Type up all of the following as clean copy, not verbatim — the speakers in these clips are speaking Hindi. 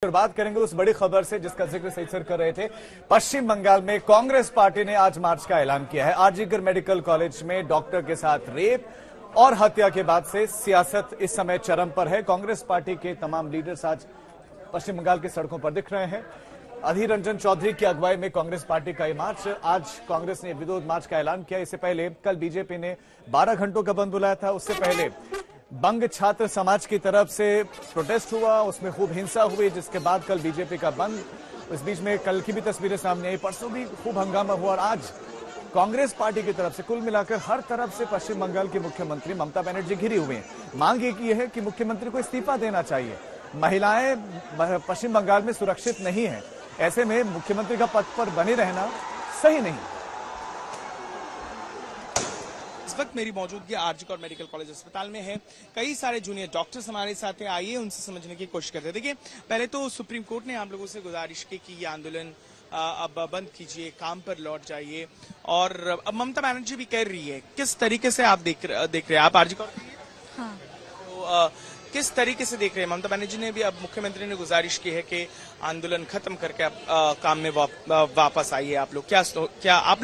बात करेंगे उस बड़ी खबर से जिसका जिक्र सही सर कर रहे थे। पश्चिम बंगाल में कांग्रेस पार्टी ने आज मार्च का ऐलान किया है। आरजीकर मेडिकल कॉलेज में डॉक्टर के साथ रेप और हत्या के बाद से सियासत इस समय चरम पर है। कांग्रेस पार्टी के तमाम लीडर्स आज पश्चिम बंगाल की सड़कों पर दिख रहे हैं। अधीर रंजन चौधरी की अगुवाई में कांग्रेस पार्टी का ये मार्च, आज कांग्रेस ने विरोध मार्च का ऐलान किया। इससे पहले कल बीजेपी ने 12 घंटों का बंद बुलाया था। उससे पहले बंग छात्र समाज की तरफ से प्रोटेस्ट हुआ, उसमें खूब हिंसा हुई, जिसके बाद कल बीजेपी का बंद। इस बीच में कल की भी तस्वीरें सामने आई, परसों भी खूब हंगामा हुआ और आज कांग्रेस पार्टी की तरफ से कुल मिलाकर हर तरफ से पश्चिम बंगाल की मुख्यमंत्री ममता बनर्जी घिरी हुई हैं। मांग एक ये है कि मुख्यमंत्री को इस्तीफा देना चाहिए। महिलाएं पश्चिम बंगाल में सुरक्षित नहीं है, ऐसे में मुख्यमंत्री का पद पर बने रहना सही नहीं। इस वक्त मेरी मौजूदगी आरजीकर मेडिकल कॉलेज अस्पताल में है। कई सारे जूनियर डॉक्टर्स हमारे साथ हैं, आइए उनसे समझने की कोशिश करते हैं। देखिए, पहले तो सुप्रीम कोर्ट ने आप लोगों से गुजारिश की कि ये आंदोलन अब बंद कीजिए, काम पर लौट जाइए, और अब ममता बनर्जी भी कह रही है। किस तरीके से आप देख रहे हैं? आप आरजीकर? हाँ। तो किस तरीके से देख रहे हैं? ममता बनर्जी ने भी, अब मुख्यमंत्री ने गुजारिश की है कि आंदोलन खत्म करके अब काम में वापस आइए। आप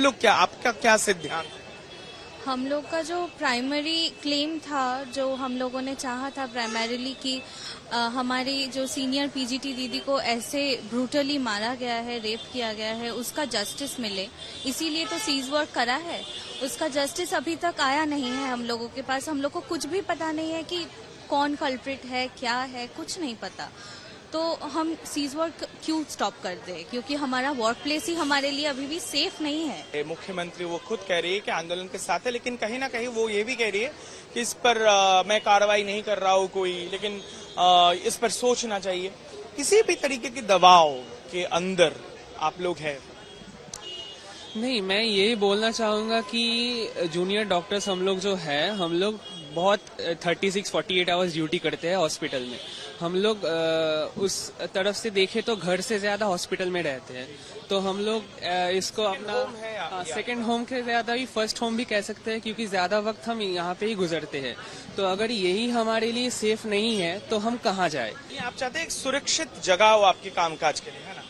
लोग आपका क्या सिद्धांत? हम लोग का जो प्राइमरी क्लेम था, जो हम लोगों ने चाहा था प्राइमरीली कि हमारी जो सीनियर पीजीटी दीदी को ऐसे ब्रूटली मारा गया है, रेप किया गया है, उसका जस्टिस मिले, इसीलिए तो सीज वर्क करा है। उसका जस्टिस अभी तक आया नहीं है हम लोगों के पास। हम लोग को कुछ भी पता नहीं है कि कौन कल्प्रिट है, क्या है, कुछ नहीं पता। तो हम सीज वर्क क्यों स्टॉप कर दे? क्योंकि हमारा वर्क प्लेस ही हमारे लिए अभी भी सेफ नहीं है। मुख्यमंत्री वो खुद कह रही है कि आंदोलन के साथ है, लेकिन कहीं ना कहीं वो ये भी कह रही है कि इस पर मैं कार्रवाई नहीं कर रहा हूँ कोई, लेकिन इस पर सोचना चाहिए। किसी भी तरीके के दबाव के अंदर आप लोग हैं? नहीं, मैं यही बोलना चाहूंगा कि जूनियर डॉक्टर्स हम लोग जो है, हम लोग बहुत 36-48 आवर्स ड्यूटी करते हैं हॉस्पिटल में। हम लोग उस तरफ से देखें तो घर से ज्यादा हॉस्पिटल में रहते हैं, तो हम लोग इसको अपना सेकंड होम के ज्यादा भी फर्स्ट होम भी कह सकते हैं, क्योंकि ज्यादा वक्त हम यहाँ पे ही गुजरते हैं। तो अगर यही हमारे लिए सेफ नहीं है तो हम कहाँ जाए? आप चाहते हैं एक सुरक्षित जगह हो आपके कामकाज के लिए, है ना?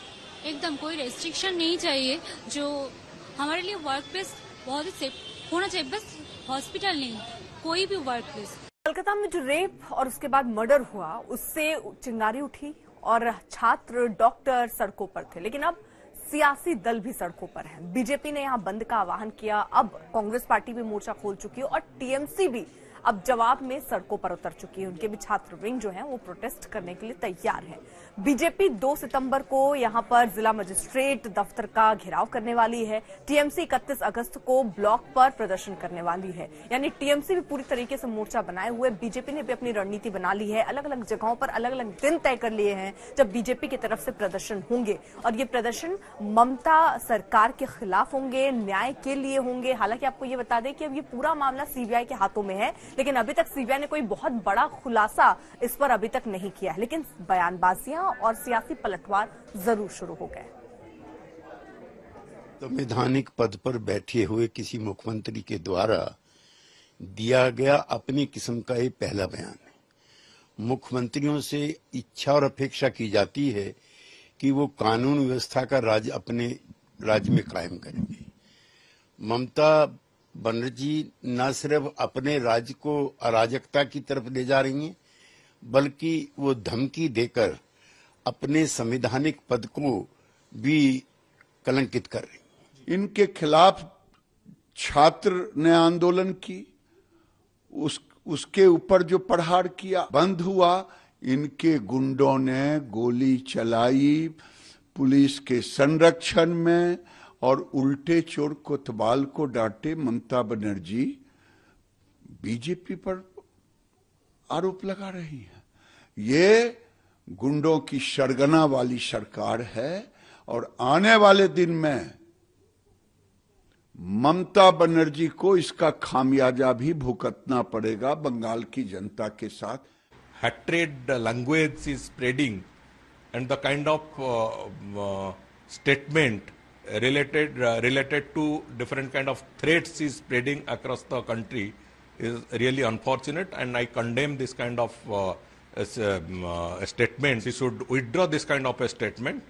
एकदम कोई रेस्ट्रिक्शन नहीं चाहिए। जो हमारे लिए वर्क प्लेस बहुत ही सेफ होना चाहिए, बस हॉस्पिटल नहीं, कोई भी वर्क प्लेस। कोलकाता में जो रेप और उसके बाद मर्डर हुआ, उससे चिंगारी उठी और छात्र डॉक्टर सड़कों पर थे, लेकिन अब सियासी दल भी सड़कों पर हैं। बीजेपी ने यहां बंद का आह्वान किया, अब कांग्रेस पार्टी भी मोर्चा खोल चुकी है और टीएमसी भी अब जवाब में सड़कों पर उतर चुकी है। उनके भी छात्र विंग जो है वो प्रोटेस्ट करने के लिए तैयार है। बीजेपी 2 सितंबर को यहां पर जिला मजिस्ट्रेट दफ्तर का घेराव करने वाली है। टीएमसी 31 अगस्त को ब्लॉक पर प्रदर्शन करने वाली है। यानी टीएमसी भी पूरी तरीके से मोर्चा बनाए हुए। बीजेपी ने भी अपनी रणनीति बना ली है, अलग अलग जगहों पर अलग अलग दिन तय कर लिए हैं जब बीजेपी की तरफ से प्रदर्शन होंगे, और ये प्रदर्शन ममता सरकार के खिलाफ होंगे, न्याय के लिए होंगे। हालांकि आपको ये बता दें कि अब ये पूरा मामला सीबीआई के हाथों में है, लेकिन अभी तक सीबीआई ने कोई बहुत बड़ा खुलासा इस पर अभी तक नहीं किया है। लेकिन बयानबाजियां और सियासी पलटवार जरूर शुरू हो गए। संवैधानिक पद पर बैठे हुए किसी मुख्यमंत्री के द्वारा दिया गया अपनी किस्म का ये पहला बयान है। मुख्यमंत्रियों से इच्छा और अपेक्षा की जाती है कि वो कानून व्यवस्था का राज अपने राज्य में कायम करेंगे। ममता बनर्जी न सिर्फ अपने राज्य को अराजकता की तरफ ले जा रही हैं, बल्कि वो धमकी देकर अपने संवैधानिक पद को भी कलंकित कर रही हैं। इनके खिलाफ छात्र ने आंदोलन की, उसके ऊपर जो प्रहार किया, बंद हुआ, इनके गुंडों ने गोली चलाई पुलिस के संरक्षण में और उल्टे चोर कोतवाल को डांटे। ममता बनर्जी बीजेपी पर आरोप लगा रही है। ये गुंडों की सरगना वाली सरकार है और आने वाले दिन में ममता बनर्जी को इसका खामियाजा भी भुगतना पड़ेगा बंगाल की जनता के साथ। Hatred language is spreading, and the kind of statement related to different kind of threats is spreading across the country is really unfortunate, and I condemn this kind of statement, she should withdraw this kind of a statement,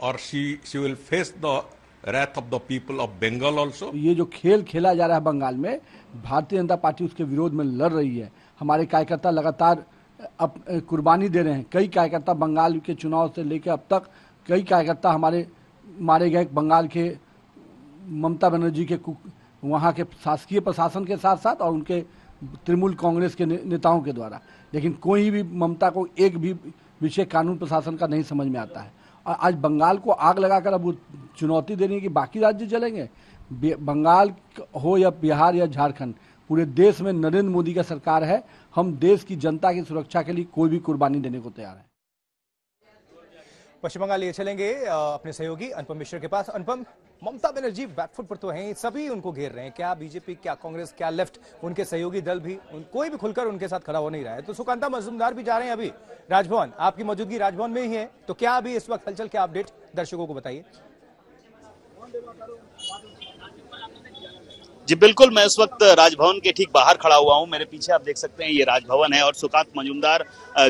or she will face the wrath of the people of Bengal also. ये जो खेल खेला जा रहा है बंगाल में, भारतीय जनता पार्टी उसके विरोध में लड़ रही है। हमारे कार्यकर्ता लगातार अब कुर्बानी दे रहे हैं। कई कार्यकर्ता बंगाल के चुनाव से लेकर अब तक कई कार्यकर्ता हमारे मारे गए बंगाल के ममता बनर्जी के वहाँ के शासकीय प्रशासन के साथ साथ और उनके तृणमूल कांग्रेस के नेताओं के द्वारा। लेकिन कोई भी ममता को एक भी विषय कानून प्रशासन का नहीं समझ में आता है। और आज बंगाल को आग लगाकर अब वो चुनौती दे रही है कि बाकी राज्य चलेंगे। बंगाल हो या बिहार या झारखंड, पूरे देश में नरेंद्र मोदी का सरकार है। हम देश की जनता की सुरक्षा के लिए कोई भी कुर्बानी देने को तैयार है। पश्चिम बंगाल लिए चलेंगे अपने सहयोगी अनुपम मिश्र के पास। अनुपम, ममता बनर्जी बैकफुट पर तो हैं, सभी उनको घेर रहे हैं। क्या बीजेपी, क्या कांग्रेस, क्या लेफ्ट, उनके सहयोगी दल भी, कोई भी खुलकर उनके साथ खड़ा हो नहीं रहा है। तो सुकांता मजूमदार भी जा रहे हैं अभी राजभवन, आपकी मौजूदगी राजभवन में ही है, तो क्या अभी इस वक्त हलचल, क्या अपडेट दर्शकों को बताइए। जी बिल्कुल, मैं इस वक्त राजभवन के ठीक बाहर खड़ा हुआ हूं। मेरे पीछे आप देख सकते हैं ये राजभवन है और सुकांत मजूमदार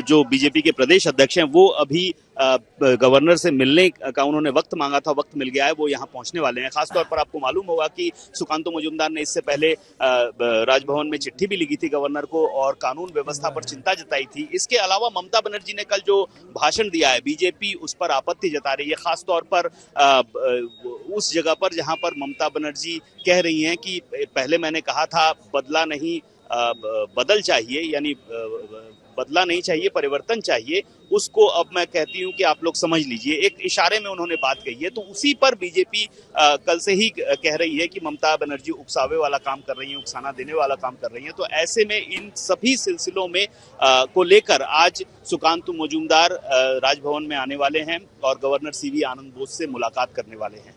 जो बीजेपी के प्रदेश अध्यक्ष हैं वो अभी गवर्नर से मिलने का उन्होंने वक्त मांगा था, वक्त मिल गया है, वो यहाँ पहुंचने वाले हैं। खासतौर पर आपको मालूम होगा कि सुकांत मजूमदार ने इससे पहले राजभवन में चिट्ठी भी लिखी थी गवर्नर को और कानून व्यवस्था पर चिंता जताई थी। इसके अलावा ममता बनर्जी ने कल जो भाषण दिया है, बीजेपी उस पर आपत्ति जता रही है, खासतौर पर उस जगह पर जहां पर ममता बनर्जी कह रही हैं कि पहले मैंने कहा था बदला नहीं बदल चाहिए, यानी बदला नहीं चाहिए, परिवर्तन चाहिए, उसको अब मैं कहती हूं कि आप लोग समझ लीजिए। एक इशारे में उन्होंने बात कही है। तो उसी पर बीजेपी कल से ही कह रही है कि ममता बनर्जी उकसावे वाला काम कर रही है, उकसाना देने वाला काम कर रही है। तो ऐसे में इन सभी सिलसिलों में को लेकर आज सुकांत मजूमदार राजभवन में आने वाले हैं और गवर्नर सीवी आनंद बोस से मुलाकात करने वाले हैं।